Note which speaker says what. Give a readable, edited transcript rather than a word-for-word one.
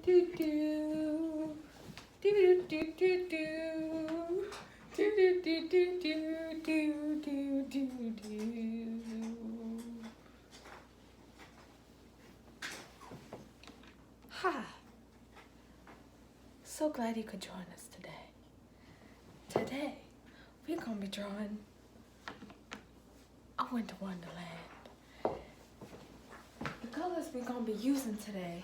Speaker 1: do do. Do do do do. Do do do do do do do do. Hi. So glad you could join us today. Today, we're gonna be drawing a winter wonderland. The colors we're gonna be using today